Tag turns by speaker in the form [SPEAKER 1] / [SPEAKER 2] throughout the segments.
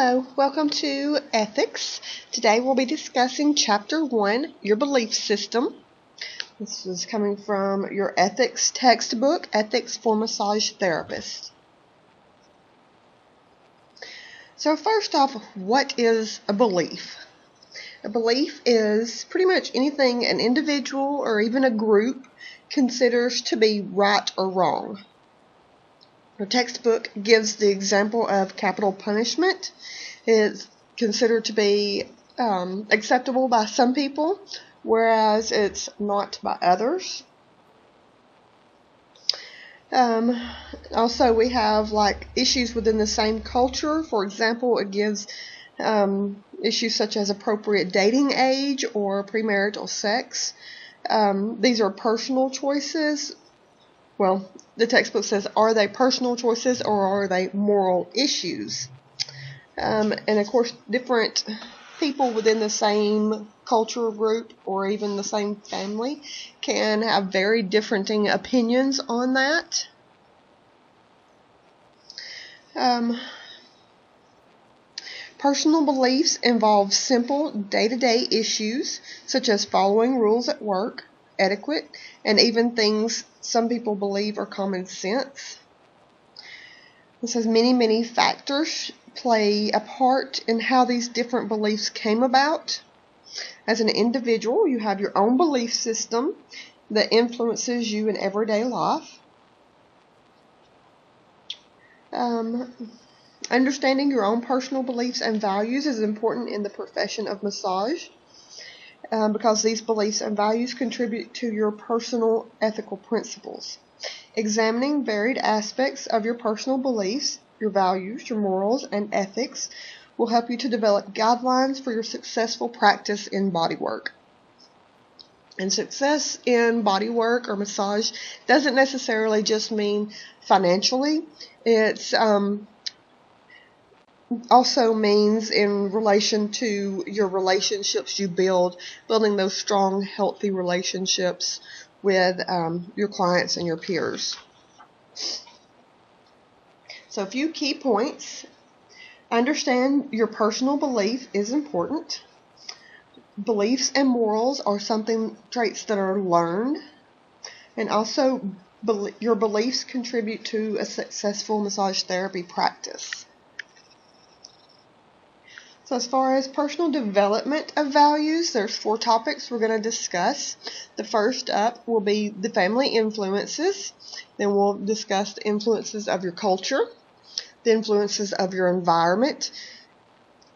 [SPEAKER 1] Hello, welcome to Ethics. Today we'll be discussing Chapter 1, Your Belief System. This is coming from your Ethics textbook, Ethics for Massage Therapists. So first off, what is a belief? A belief is pretty much anything an individual or even a group considers to be right or wrong. The textbook gives the example of capital punishment. It's considered to be acceptable by some people, whereas it's not by others. Also, we have like issues within the same culture. For example, it gives issues such as appropriate dating age or premarital sex. These are personal choices. Well, the textbook says, are they personal choices or are they moral issues? And of course, different people within the same cultural group or even the same family can have very differing opinions on that. Personal beliefs involve simple day-to-day issues such as following rules at work, etiquette, and even things some people believe are common sense. It says many factors play a part in how these different beliefs came about. As an individual, you have your own belief system that influences you in everyday life. Understanding your own personal beliefs and values is important in the profession of massage because these beliefs and values contribute to your personal ethical principles. Examining varied aspects of your personal beliefs, your values, your morals, and ethics will help you to develop guidelines for your successful practice in bodywork. And success in bodywork or massage doesn't necessarily just mean financially. It's also means in relation to your relationships you building those strong, healthy relationships with your clients and your peers. So a few key points. Understand your personal belief is important. Beliefs and morals are traits that are learned. And also your beliefs contribute to a successful massage therapy practice. So as far as personal development of values, there's 4 topics we're going to discuss. The first up will be the family influences. Then we'll discuss the influences of your culture, the influences of your environment,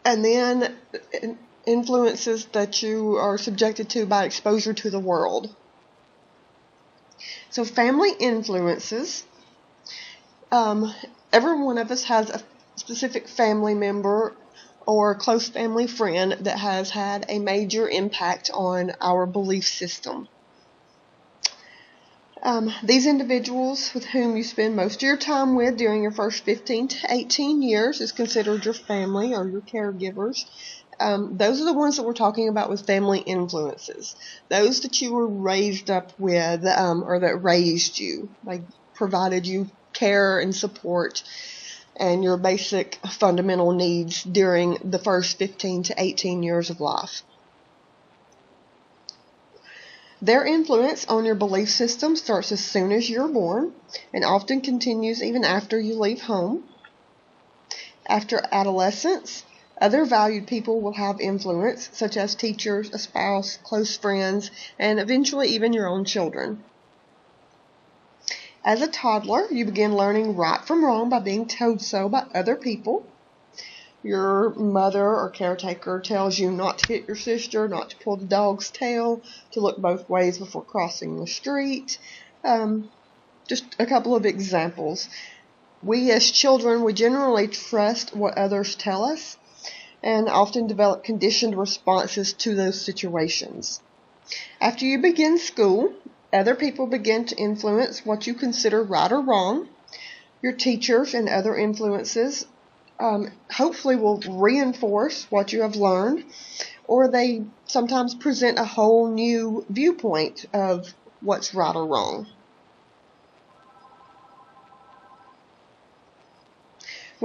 [SPEAKER 1] and then influences that you are subjected to by exposure to the world. So family influences. Every one of us has a specific family member or a close family friend that has had a major impact on our belief system. These individuals with whom you spend most of your time with during your first 15 to 18 years is considered your family or your caregivers. Those are the ones that we're talking about with family influences. Those that you were raised up with or that raised you. They provided you care and support and your basic fundamental needs during the first 15 to 18 years of life. Their influence on your belief system starts as soon as you're born and often continues even after you leave home. After adolescence, other valued people will have influence, such as teachers, a spouse, close friends, and eventually even your own children. As a toddler, you begin learning right from wrong by being told so by other people. Your mother or caretaker tells you not to hit your sister, not to pull the dog's tail, to look both ways before crossing the street. Just a couple of examples. We as children, we generally trust what others tell us and often develop conditioned responses to those situations. After you begin school, other people begin to influence what you consider right or wrong. Your teachers and other influences hopefully will reinforce what you have learned, or they sometimes present a whole new viewpoint of what's right or wrong.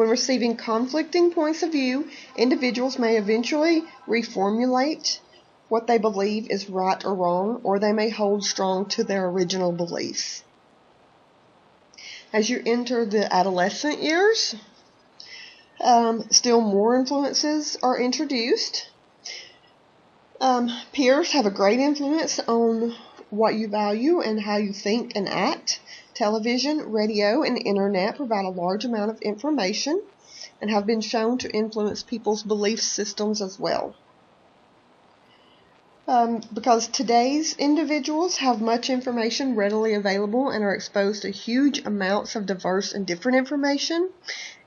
[SPEAKER 1] When receiving conflicting points of view, individuals may eventually reformulate what they believe is right or wrong, or they may hold strong to their original beliefs. As you enter the adolescent years, still more influences are introduced. Peers have a great influence on what you value and how you think and act. Television, radio, and internet provide a large amount of information and have been shown to influence people's belief systems as well. Because today's individuals have much information readily available and are exposed to huge amounts of diverse and different information,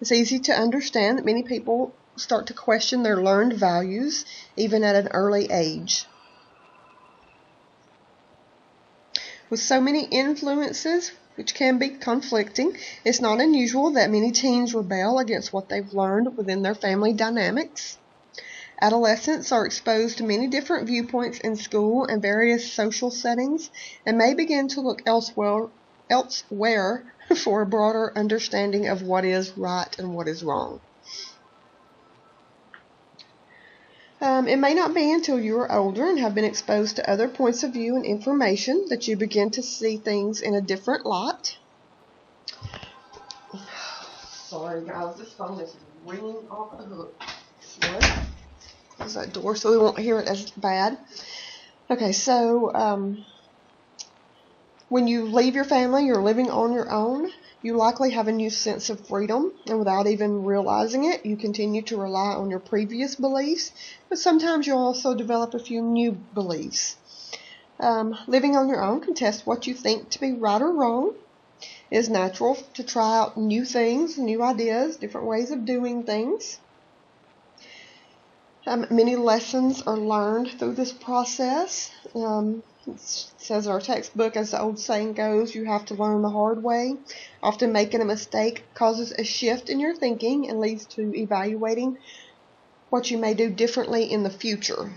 [SPEAKER 1] it's easy to understand that many people start to question their learned values even at an early age. With so many influences, which can be conflicting, it's not unusual that many teens rebel against what they've learned within their family dynamics. Adolescents are exposed to many different viewpoints in school and various social settings and may begin to look elsewhere for a broader understanding of what is right and what is wrong. It may not be until you are older and have been exposed to other points of view and information that you begin to see things in a different light. Sorry guys, this phone is ringing off the hook. Close that door so we won't hear it as bad. Okay, so when you leave your family, you're living on your own. You likely have a new sense of freedom, and without even realizing it, you continue to rely on your previous beliefs, but sometimes you'll also develop a few new beliefs. Living on your own can test what you think to be right or wrong. It is natural to try out new things, new ideas, different ways of doing things. Many lessons are learned through this process. It says in our textbook, as the old saying goes, you have to learn the hard way. Often making a mistake causes a shift in your thinking and leads to evaluating what you may do differently in the future.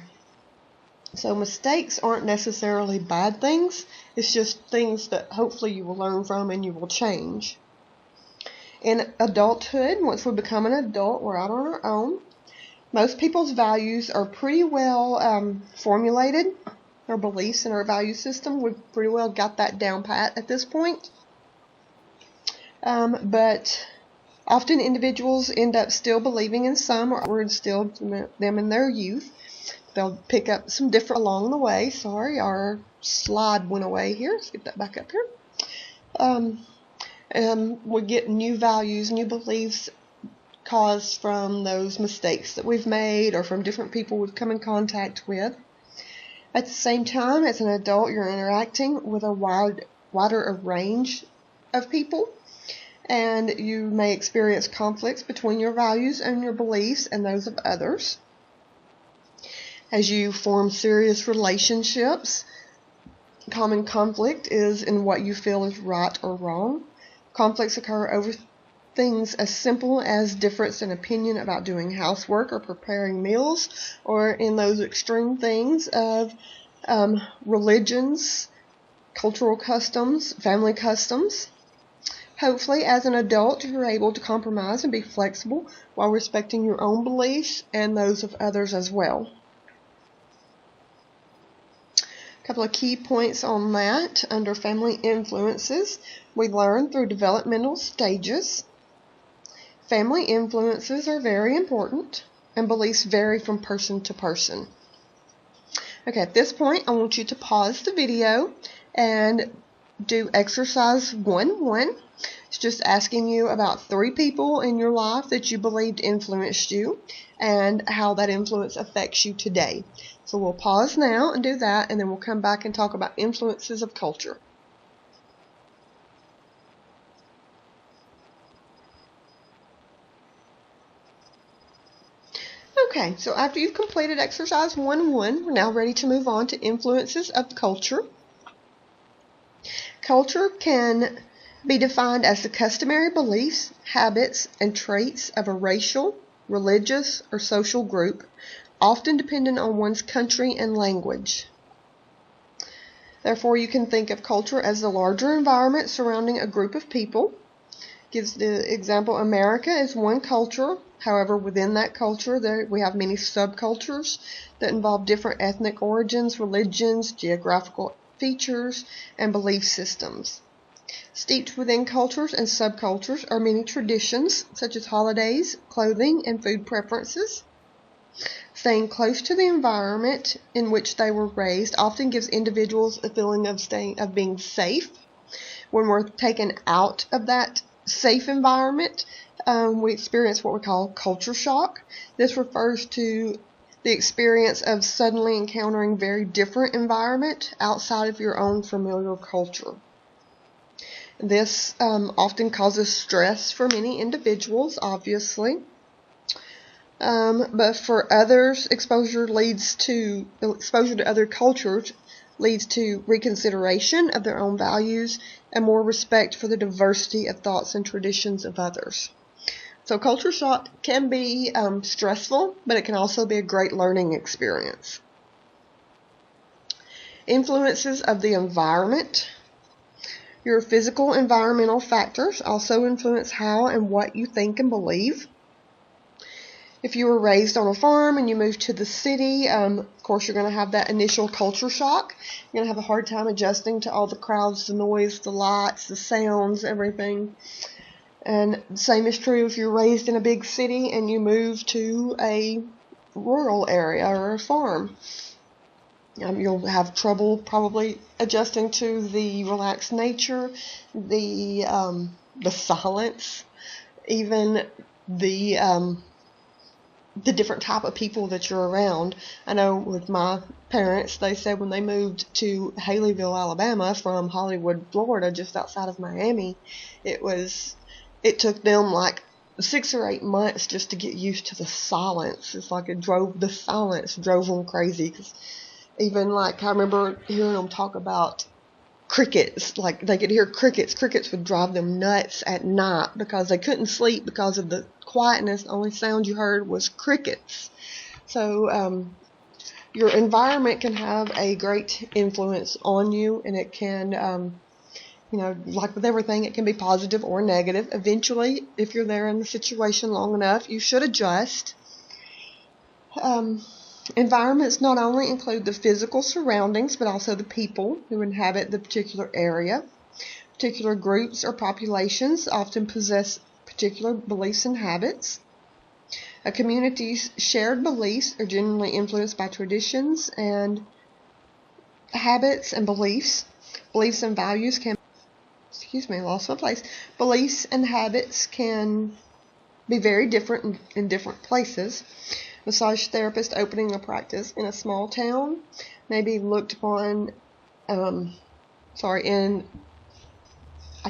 [SPEAKER 1] So mistakes aren't necessarily bad things. It's just things that hopefully you will learn from and you will change. In adulthood, once we become an adult, we're out on our own. Most people's values are pretty well formulated. Our beliefs and our value system, we've pretty well got that down pat at this point. But often individuals end up still believing in some or instilled them in their youth. They'll pick up some different along the way. Sorry, our slide went away here. Let's get that back up here. We get new values, new beliefs caused from those mistakes that we've made or from different people we've come in contact with. At the same time, as an adult, you're interacting with a wider range of people, and you may experience conflicts between your values and your beliefs and those of others. As you form serious relationships, common conflict is in what you feel is right or wrong. Conflicts occur over things as simple as difference in opinion about doing housework or preparing meals, or in those extreme things of religions, cultural customs, family customs. Hopefully, as an adult, you're able to compromise and be flexible while respecting your own beliefs and those of others as well. A couple of key points on that. Under family influences, we learn through developmental stages. Family influences are very important, and beliefs vary from person to person. Okay, at this point, I want you to pause the video and do exercise 1-1. It's just asking you about 3 people in your life that you believed influenced you and how that influence affects you today. So we'll pause now and do that, and then we'll come back and talk about influences of culture. Okay, so after you've completed exercise 1-1, we're now ready to move on to influences of culture. Culture can be defined as the customary beliefs, habits, and traits of a racial, religious, or social group, often dependent on one's country and language. Therefore, you can think of culture as the larger environment surrounding a group of people, gives the example, America is one culture. However, within that culture, we have many subcultures that involve different ethnic origins, religions, geographical features, and belief systems. Steeped within cultures and subcultures are many traditions, such as holidays, clothing, and food preferences. Staying close to the environment in which they were raised often gives individuals a feeling of being safe. When we're taken out of that safe environment, we experience what we call culture shock. This refers to the experience of suddenly encountering very different environment outside of your own familiar culture. This often causes stress for many individuals, obviously. But for others, exposure to other cultures leads to reconsideration of their own values and more respect for the diversity of thoughts and traditions of others. So culture shock can be stressful, but it can also be a great learning experience. Influences of the environment. Your physical environmental factors also influence how and what you think and believe. If you were raised on a farm and you moved to the city, of course you're going to have that initial culture shock. You're going to have a hard time adjusting to all the crowds, the noise, the lights, the sounds, everything. And the same is true if you're raised in a big city and you move to a rural area or a farm. You'll have trouble probably adjusting to the relaxed nature, the silence, even the different type of people that you're around. I know with my parents, they said when they moved to Haleyville, Alabama from Hollywood, Florida, just outside of Miami, it took them like 6 or 8 months just to get used to the silence. It's like the silence drove them crazy. 'Cause even like I remember hearing them talk about crickets, like they could hear crickets. Crickets would drive them nuts at night because they couldn't sleep because of the quietness. The only sound you heard was crickets. So your environment can have a great influence on you, and it can, like with everything, it can be positive or negative. Eventually, if you're there in the situation long enough, you should adjust. Environments not only include the physical surroundings, but also the people who inhabit the particular area. Particular groups or populations often possess particular beliefs and habits. A community's shared beliefs are generally influenced by traditions and habits and beliefs. Beliefs and values can, Beliefs and habits can be very different in different places. Massage therapist opening a practice in a small town may be looked upon, I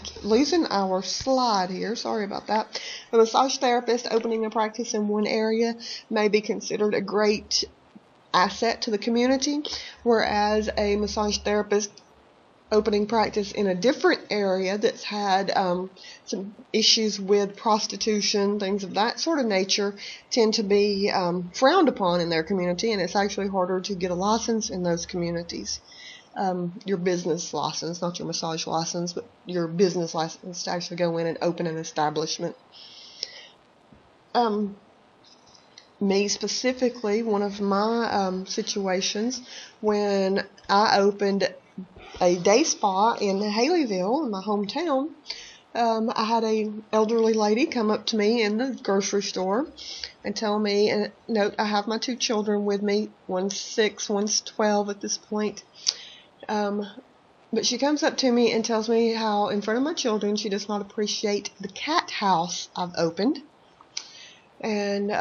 [SPEAKER 1] keep losing our slide here, sorry about that. A massage therapist opening a practice in one area may be considered a great asset to the community, whereas a massage therapist opening practice in a different area that's had some issues with prostitution, things of that sort of nature, tend to be frowned upon in their community, and it's actually harder to get a license in those communities. Your business license, not your massage license, but your business license to actually go in and open an establishment. Me specifically, one of my situations when I opened a day spa in Haleyville, in my hometown, I had a elderly lady come up to me in the grocery store and tell me, and note, I have my 2 children with me. One's 6, one's 12 at this point. But she comes up to me and tells me how, in front of my children, she does not appreciate the cat house I've opened. And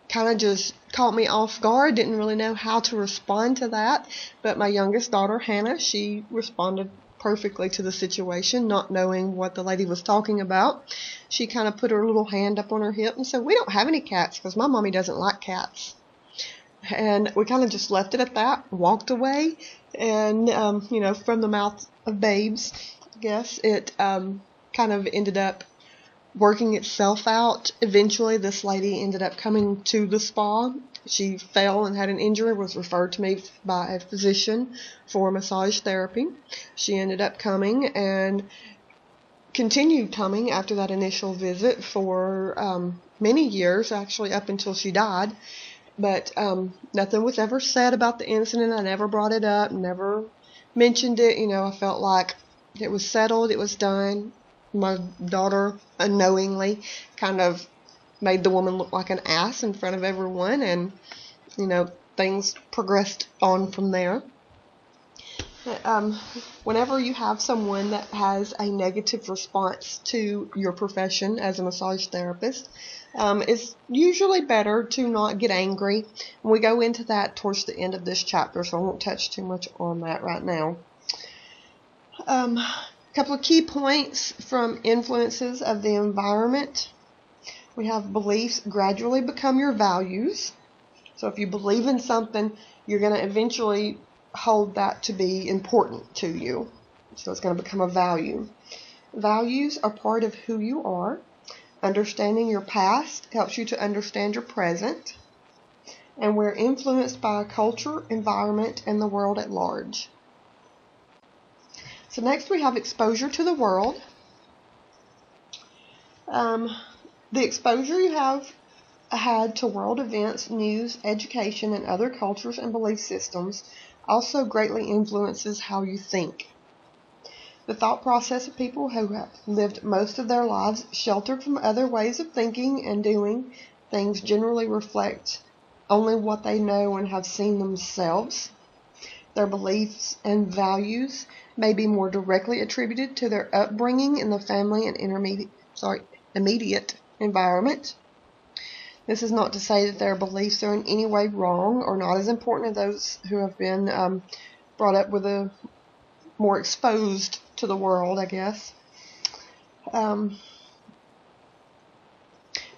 [SPEAKER 1] kind of just caught me off guard. Didn't really know how to respond to that. But my youngest daughter, Hannah, she responded perfectly to the situation, not knowing what the lady was talking about. She kind of put her little hand up on her hip and said, "We don't have any cats because my mommy doesn't like cats." And we kind of just left it at that, walked away, and, from the mouth of babes, I guess, it kind of ended up working itself out. Eventually, this lady ended up coming to the spa. She fell and had an injury, was referred to me by a physician for massage therapy. She ended up coming and continued coming after that initial visit for many years, actually up until she died. But nothing was ever said about the incident. I never brought it up, never mentioned it. I felt like it was settled, it was done. My daughter unknowingly kind of made the woman look like an ass in front of everyone, and things progressed on from there. Whenever you have someone that has a negative response to your profession as a massage therapist, it's usually better to not get angry. And we go into that towards the end of this chapter, so I won't touch too much on that right now. A couple of key points from influences of the environment. We have beliefs gradually become your values. So if you believe in something, you're going to eventually hold that to be important to you. So it's going to become a value. Values are part of who you are. Understanding your past helps you to understand your present. And we're influenced by culture, environment, and the world at large. So next we have exposure to the world. The exposure you have had to world events, news, education, and other cultures and belief systems also greatly influences how you think. The thought process of people who have lived most of their lives sheltered from other ways of thinking and doing things generally reflect only what they know and have seen themselves. Their beliefs and values may be more directly attributed to their upbringing in the family and immediate environment. This is not to say that their beliefs are in any way wrong or not as important as those who have been brought up with a more exposed to the world, I guess.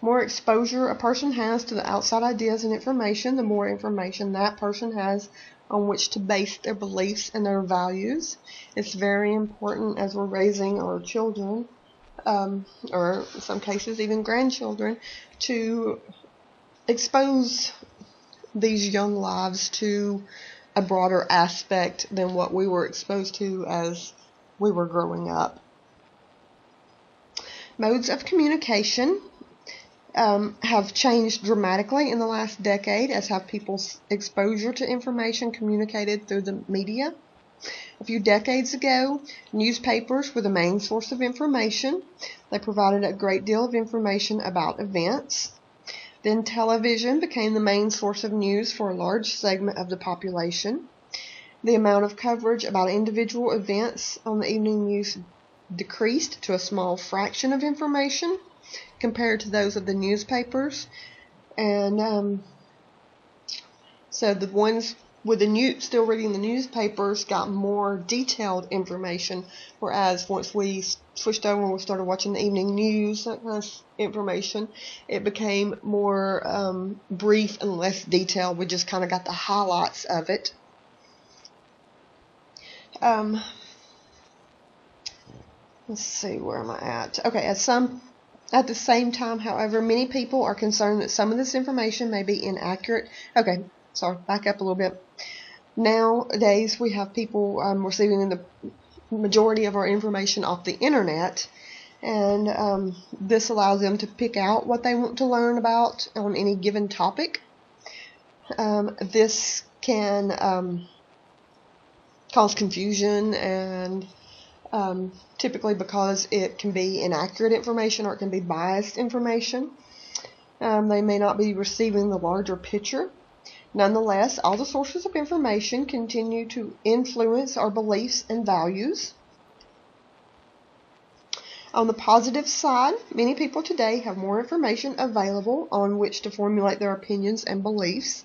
[SPEAKER 1] More exposure a person has to the outside ideas and information, the more information that person has on which to base their beliefs and their values. It's very important as we're raising our children, or in some cases even grandchildren, to expose these young lives to a broader aspect than what we were exposed to as we were growing up. Modes of communication have changed dramatically in the last decade, as have people's exposure to information communicated through the media. A few decades ago, newspapers were the main source of information. They provided a great deal of information about events. Then television became the main source of news for a large segment of the population. The amount of coverage about individual events on the evening news decreased to a small fraction of information compared to those of the newspapers. And so the ones with the still reading the newspapers got more detailed information, whereas once we switched over and we started watching the evening news, that kind of information, it became more brief and less detailed. We just kind of got the highlights of it. Let's see, where am I at? Okay, at the same time, however, many people are concerned that some of this information may be inaccurate. Okay, sorry, back up a little bit. Nowadays, we have people receiving the majority of our information off the internet, and this allows them to pick out what they want to learn about on any given topic. This can cause confusion, and typically because it can be inaccurate information or it can be biased information. They may not be receiving the larger picture. Nonetheless, all the sources of information continue to influence our beliefs and values. On the positive side, many people today have more information available on which to formulate their opinions and beliefs.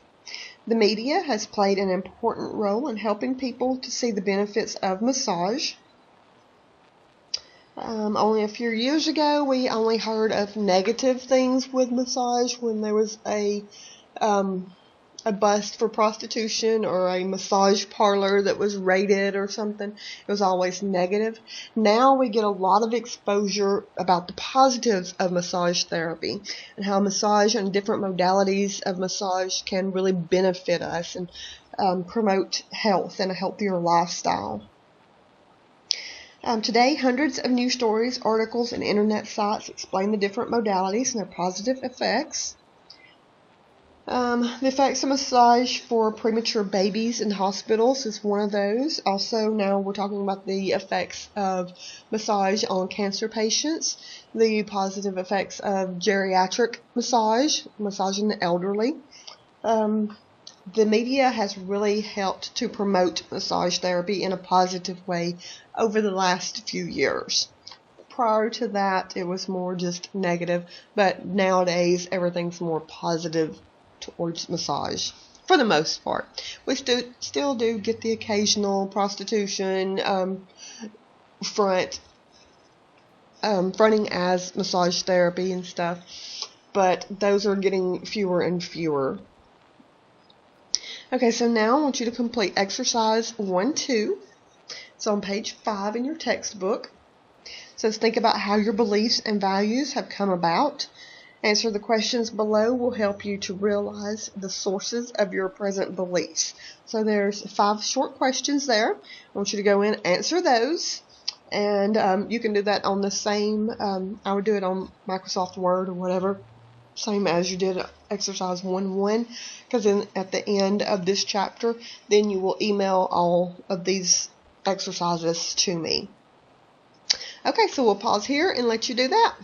[SPEAKER 1] The media has played an important role in helping people to see the benefits of massage. Only a few years ago, we only heard of negative things with massage when there was a bust for prostitution or a massage parlor that was raided or something. It was always negative. Now we get a lot of exposure about the positives of massage therapy and how massage and different modalities of massage can really benefit us and promote health and a healthier lifestyle. Today, hundreds of news stories, articles, and internet sites explain the different modalities and their positive effects. The effects of massage for premature babies in hospitals is one of those. Also, now we're talking about the effects of massage on cancer patients, the positive effects of geriatric massage, massaging the elderly. The media has really helped to promote massage therapy in a positive way over the last few years. Prior to that, it was more just negative, but nowadays everything's more positive towards massage for the most part. We still do get the occasional prostitution fronting as massage therapy and stuff, but those are getting fewer and fewer. Okay, so now I want you to complete exercise 1-2. It's on page 5 in your textbook. It says think about how your beliefs and values have come about. Answer the questions below will help you to realize the sources of your present beliefs. So there's 5 short questions there. I want you to go in and answer those. And you can do that on the same, I would do it on Microsoft Word or whatever, same as you did exercise 1-1, because then at the end of this chapter, then you will email all of these exercises to me. Okay, so we'll pause here and let you do that.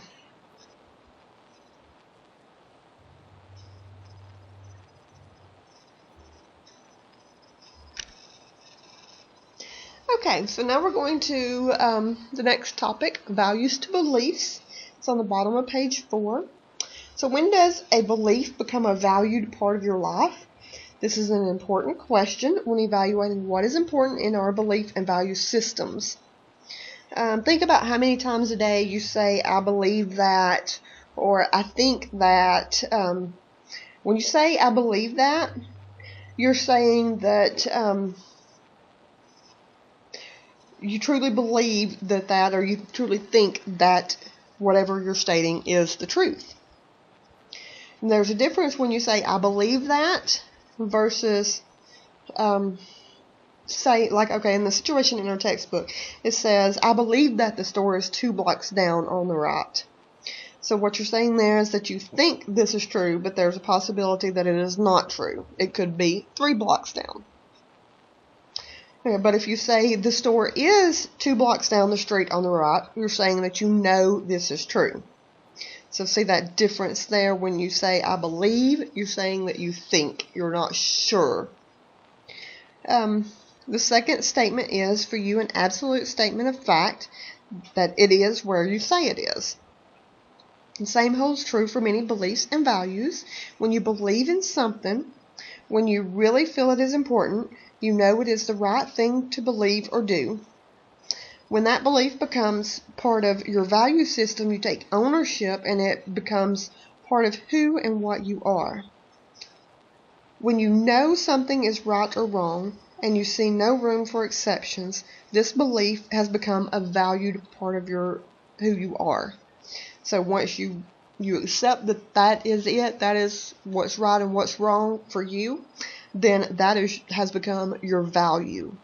[SPEAKER 1] Okay, so now we're going to the next topic, values to beliefs. It's on the bottom of page 4. So when does a belief become a valued part of your life? This is an important question when evaluating what is important in our belief and value systems. Think about how many times a day you say, I believe that, or I think that. When you say, I believe that, you're saying that you truly believe that, or you truly think that whatever you're stating is the truth. And there's a difference when you say, I believe that, versus say, like, okay, in the situation in our textbook, it says, I believe that the store is 2 blocks down on the right. So what you're saying there is that you think this is true, but there's a possibility that it is not true. It could be 3 blocks down. Okay, but if you say the store is 2 blocks down the street on the right, you're saying that you know this is true. So see that difference there? When you say I believe, you're saying that you think, you're not sure. The second statement is for you an absolute statement of fact that it is where you say it is. The same holds true for many beliefs and values. When you believe in something, when you really feel it is important, you know it is the right thing to believe or do. When that belief becomes part of your value system, you take ownership and it becomes part of who and what you are. When you know something is right or wrong and you see no room for exceptions, this belief has become a valued part of who you are. So once you accept that is it, that is what's right and what's wrong for you, then that has become your value.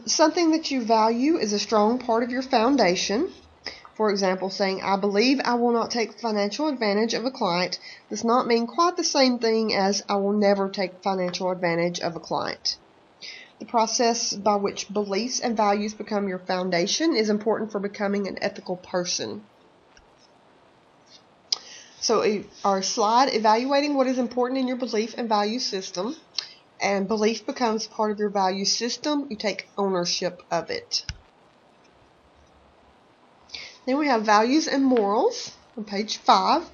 [SPEAKER 1] Something that you value is a strong part of your foundation. For example, saying, I believe I will not take financial advantage of a client does not mean quite the same thing as I will never take financial advantage of a client. The process by which beliefs and values become your foundation is important for becoming an ethical person. So our slide, evaluating what is important in your belief and value system. And belief becomes part of your value system. You take ownership of it. Then we have values and morals on page 5.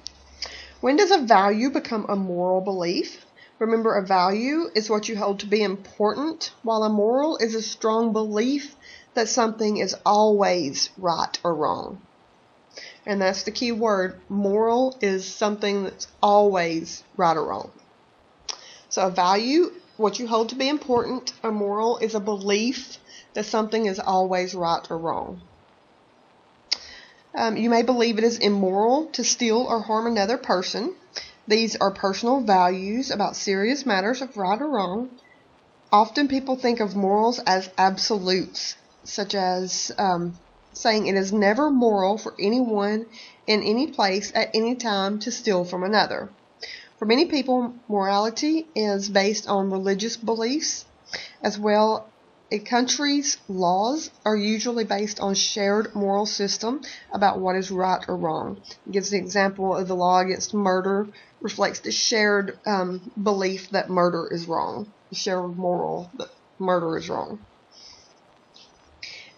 [SPEAKER 1] When does a value become a moral belief? Remember, a value is what you hold to be important, while a moral is a strong belief that something is always right or wrong. And that's the key word. Moral is something that's always right or wrong. So a value, what you hold to be important. A moral is a belief that something is always right or wrong. You may believe it is immoral to steal or harm another person. These are personal values about serious matters of right or wrong. Often people think of morals as absolutes, such as saying it is never moral for anyone in any place at any time to steal from another. For many people, morality is based on religious beliefs as well. A country's laws are usually based on shared moral system about what is right or wrong. It gives the example of the law against murder reflects the shared belief that murder is wrong, the shared moral that murder is wrong.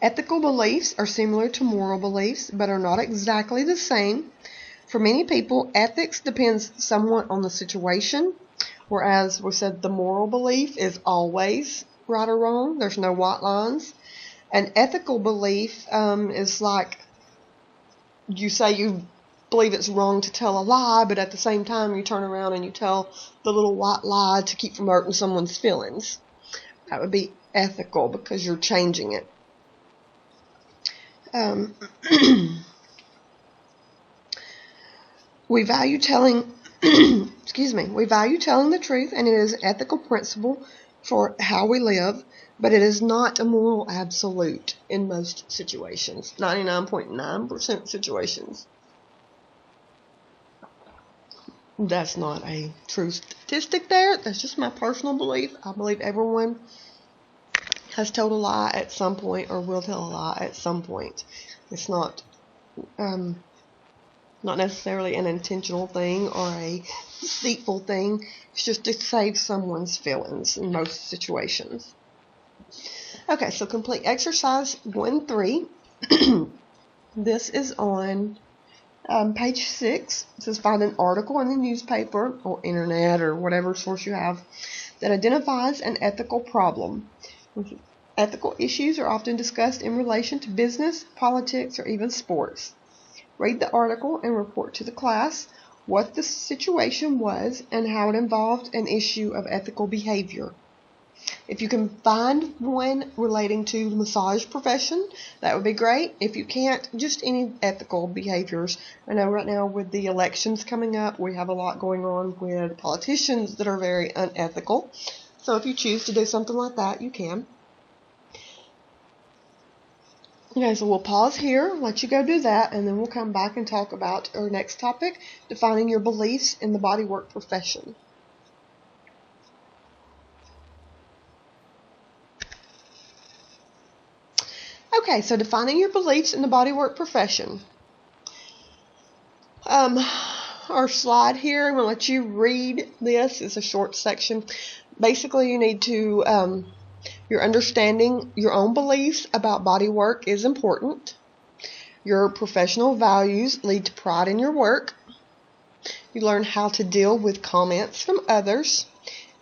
[SPEAKER 1] Ethical beliefs are similar to moral beliefs, but are not exactly the same. For many people, ethics depends somewhat on the situation, whereas we said the moral belief is always right or wrong. There's no white lines. An ethical belief is like you say you believe it's wrong to tell a lie, but at the same time you turn around and you tell the little white lie to keep from hurting someone's feelings. That would be ethical because you're changing it. We value telling we value telling the truth, and it is an ethical principle for how we live, but it is not a moral absolute in most situations, 99.9% situations. That's not a true statistic there. That's just my personal belief. I believe everyone has told a lie at some point or will tell a lie at some point. It's not necessarily an intentional thing or a deceitful thing. It's just to save someone's feelings in most situations. Okay, so complete exercise 1-3. This is on page 6. It says find an article in the newspaper or internet or whatever source you have that identifies an ethical problem. Ethical issues are often discussed in relation to business, politics, or even sports. Read the article and report to the class what the situation was and how it involved an issue of ethical behavior. If you can find one relating to the massage profession, that would be great. If you can't, just any ethical behaviors. I know right now with the elections coming up, we have a lot going on with politicians that are very unethical. So if you choose to do something like that, you can. Okay, so we'll pause here, let you go do that, and then we'll come back and talk about our next topic, defining your beliefs in the bodywork profession. Okay, so defining your beliefs in the bodywork profession. Our slide here, I'm going to let you read this. It's a short section. Basically, you need to... Your understanding your own beliefs about body work is important. Your professional values lead to pride in your work. You learn how to deal with comments from others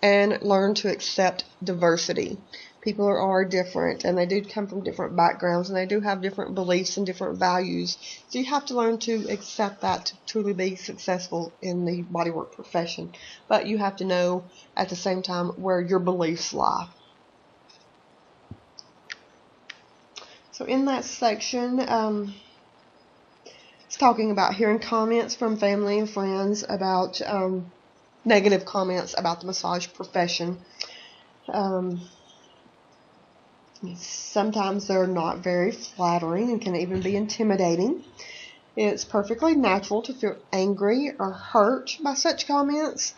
[SPEAKER 1] and learn to accept diversity. People are different, and they do come from different backgrounds, and they do have different beliefs and different values. So you have to learn to accept that to truly be successful in the bodywork profession. But you have to know at the same time where your beliefs lie. So in that section, it's talking about hearing comments from family and friends about negative comments about the massage profession. Sometimes they're not very flattering and can even be intimidating. It's perfectly natural to feel angry or hurt by such comments,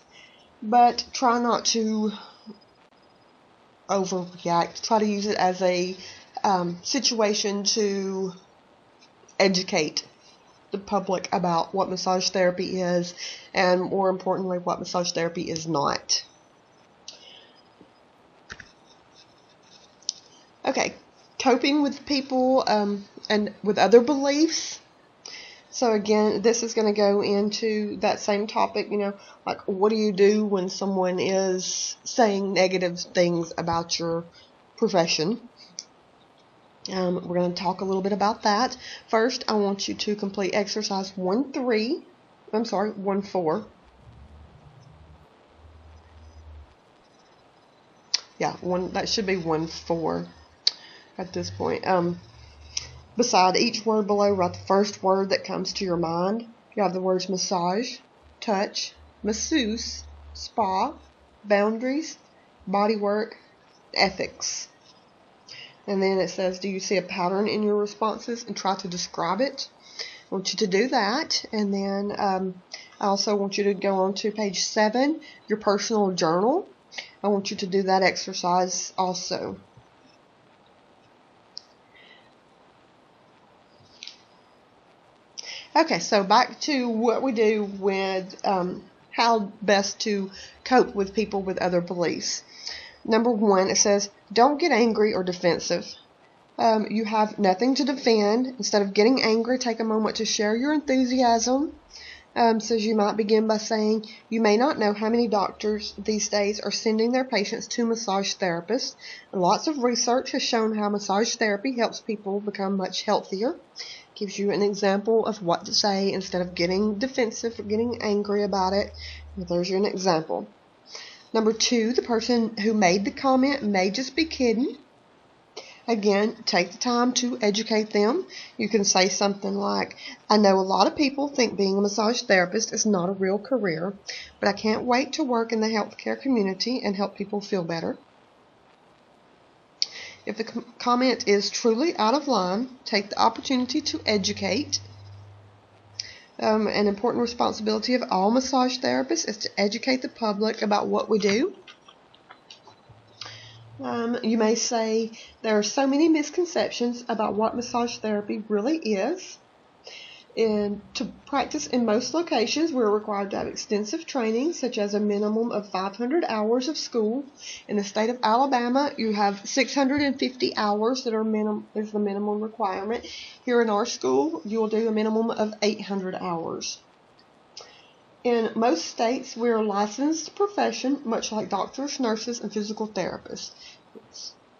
[SPEAKER 1] but try not to overreact. Try to use it as a situation to educate the public about what massage therapy is, and more importantly, what massage therapy is not. Okay, coping with people and with other beliefs. So again, this is going to go into that same topic, like what do you do when someone is saying negative things about your profession? We're going to talk a little bit about that. First, I want you to complete exercise 1-4. Yeah, that should be 1-4 at this point. Beside each word below, write the first word that comes to your mind. You have the words massage, touch, masseuse, spa, boundaries, bodywork, ethics. And then it says, do you see a pattern in your responses, and try to describe it. I want you to do that. And then I also want you to go on to page 7, your personal journal. I want you to do that exercise also. Okay, so back to what we do with how best to cope with people with other beliefs. Number 1, it says, don't get angry or defensive. You have nothing to defend. Instead of getting angry, take a moment to share your enthusiasm. Says you might begin by saying, you may not know how many doctors these days are sending their patients to massage therapists. And lots of research has shown how massage therapy helps people become much healthier. Gives you an example of what to say instead of getting defensive or getting angry about it. There's an example. Number 2, the person who made the comment may just be kidding. Again, take the time to educate them. You can say something like, I know a lot of people think being a massage therapist is not a real career, but I can't wait to work in the healthcare community and help people feel better. If the comment is truly out of line, take the opportunity to educate. An important responsibility of all massage therapists is to educate the public about what we do. You may say, there are so many misconceptions about what massage therapy really is. And to practice in most locations, we're required to have extensive training, such as a minimum of 500 hours of school. In the state of Alabama, you have 650 hours that is the minimum requirement. Here in our school, you will do a minimum of 800 hours. In most states, we're a licensed profession, much like doctors, nurses, and physical therapists.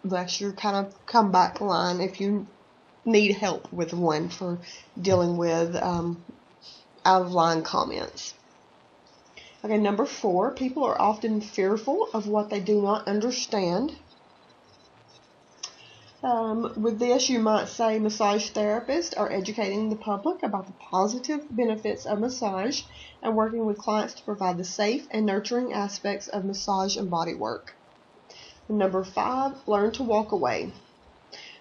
[SPEAKER 1] That's your kind of comeback line if you need help with one for dealing with out-of-line comments. Okay, number 4, people are often fearful of what they do not understand. With this, you might say massage therapists are educating the public about the positive benefits of massage and working with clients to provide the safe and nurturing aspects of massage and body work. Number 5, learn to walk away.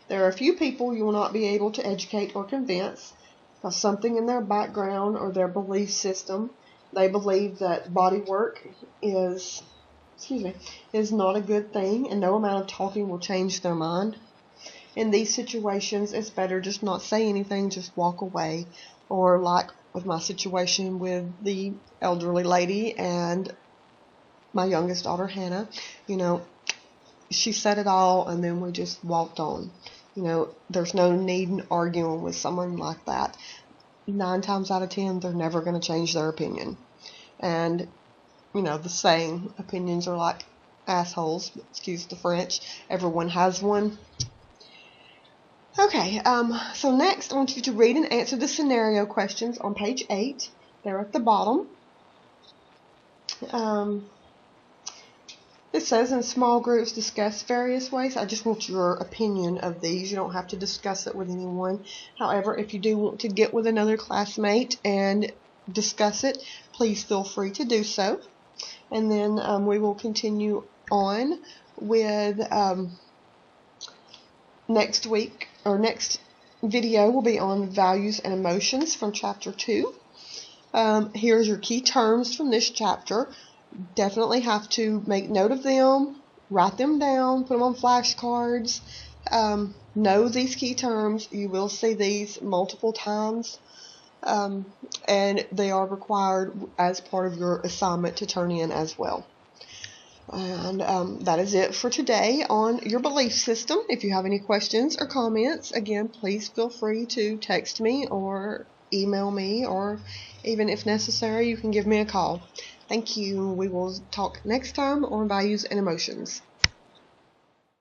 [SPEAKER 1] There are a few people you will not be able to educate or convince because something in their background or their belief system, they believe that body work is not a good thing, and no amount of talking will change their mind. In these situations, it's better just not say anything, just walk away. Or like with my situation with the elderly lady and my youngest daughter, Hannah, she said it all and then we just walked on. There's no need in arguing with someone like that. 9 times out of 10, they're never going to change their opinion. And, the saying, opinions are like assholes, excuse the French. Everyone has one. Okay, so next I want you to read and answer the scenario questions on page 8. They're at the bottom. It says in small groups discuss various ways. I just want your opinion of these. You don't have to discuss it with anyone. However, if you do want to get with another classmate and discuss it, please feel free to do so. And then we will continue on with next week, or next video will be on values and emotions from chapter 2. Here's your key terms from this chapter. Definitely have to make note of them, write them down, put them on flashcards. Know these key terms. You will see these multiple times, and they are required as part of your assignment to turn in as well. And that is it for today on your belief system. If you have any questions or comments, again, please feel free to text me or email me, or even if necessary, you can give me a call. Thank you. We will talk next time on values and emotions.